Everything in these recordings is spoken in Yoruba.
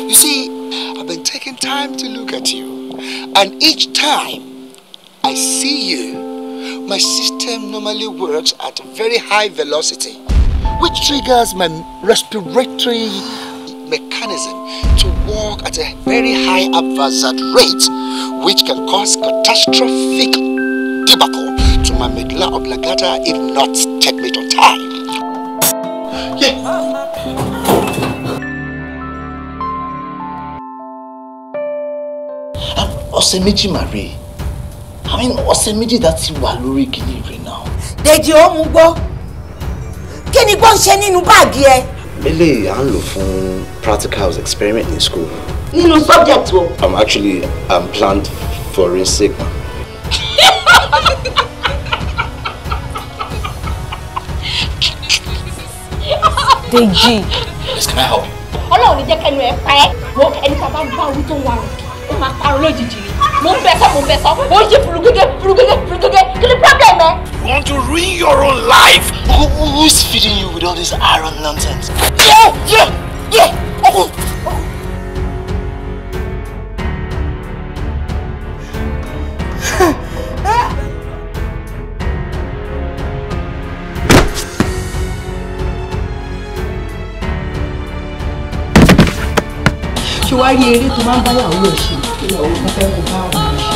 You see, I've been taking time to look at you, and each time I see you, my system normally works at a very high velocity, which triggers my respiratory mechanism to work at a very high haphazard rate, which can cause catastrophic debacle to my medulla oblongata if not checkmate on time. Yeah. Osemeji Marie. I mean, Osemeji that's wà lórí kini right now. Deji o mu gbọ́. Kíni gbọ́ ṣe nínú báàgì ẹ? Really, I'm looking for practical experiment in school. Nínú subject wo? I'm planned forensic. Deji. Yes, can I help you? Ọlọ́run ní jẹ́ kẹ́nu ẹ pa ẹ́. Mo ẹni tá bá bá wí tó wà rò. Ó máa parọ́ lójijì ni. Mo ń bẹ sọ. Ó ń ṣe furugege. Kí ni problem ẹ? You want to ruin your own life? Who's feeding you with all this iron nonsense? Yeah. Oh. Ṣé wá rí eré tó máa ń bá yàwó ẹ̀ ṣe? Ìyàwó kan fẹ́ kó bá wọn ṣe.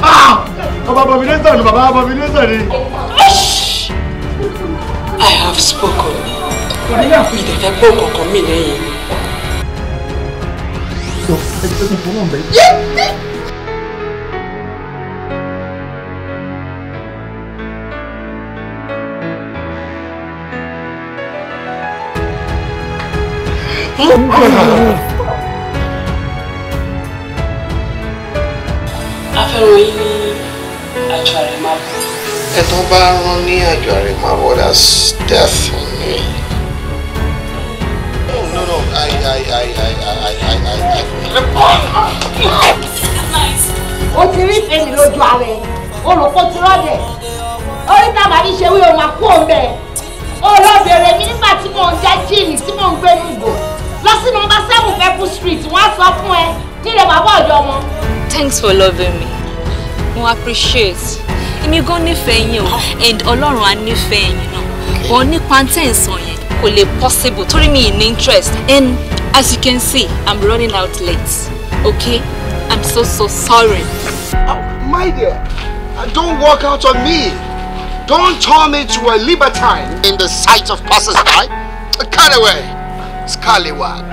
Baba Abomination ni Baba Abomination ni. I have spoken. Ìdẹ̀fẹ́ gbọ́ kankan mi lẹ́yìn. Afẹ́ràn yín ní àjọ àrèmábọ̀. Ẹ̀tọ́ bá rán ní àjọ àrèmábọ̀, that's death for me. No, Ó ti rí èmi lójú ara ẹ̀. Olùkọ́ ti rọ́dẹ̀. Orí tábà ní ṣe wí o máa kú òǹbẹ̀. Ó lọ bèrè mi nígbà tí mò ń jẹ́ jíìnì tí mò ń gbé nùgbò. Lọ sí nọ́mbà 7 Purple Street, wọ́n á sọ fún ẹ. Nílẹ̀ bàbá ọ̀dọ́ wọn. Thanks for loving me. Mo appreciate. Èmi gan nífẹ̀ẹ́ yín o, and Ọlọ́run á nífẹ̀ẹ́ yín náà. But nípa tẹ́ ń sọ yẹn kò lè possible torí mi in interest. And as you can see, I'm running out late. Okay? I'm so sorry. Oh, my dear, don't walk out on me. Don't turn me to a libertine in the sight of passers-by. Cut away, scallywag.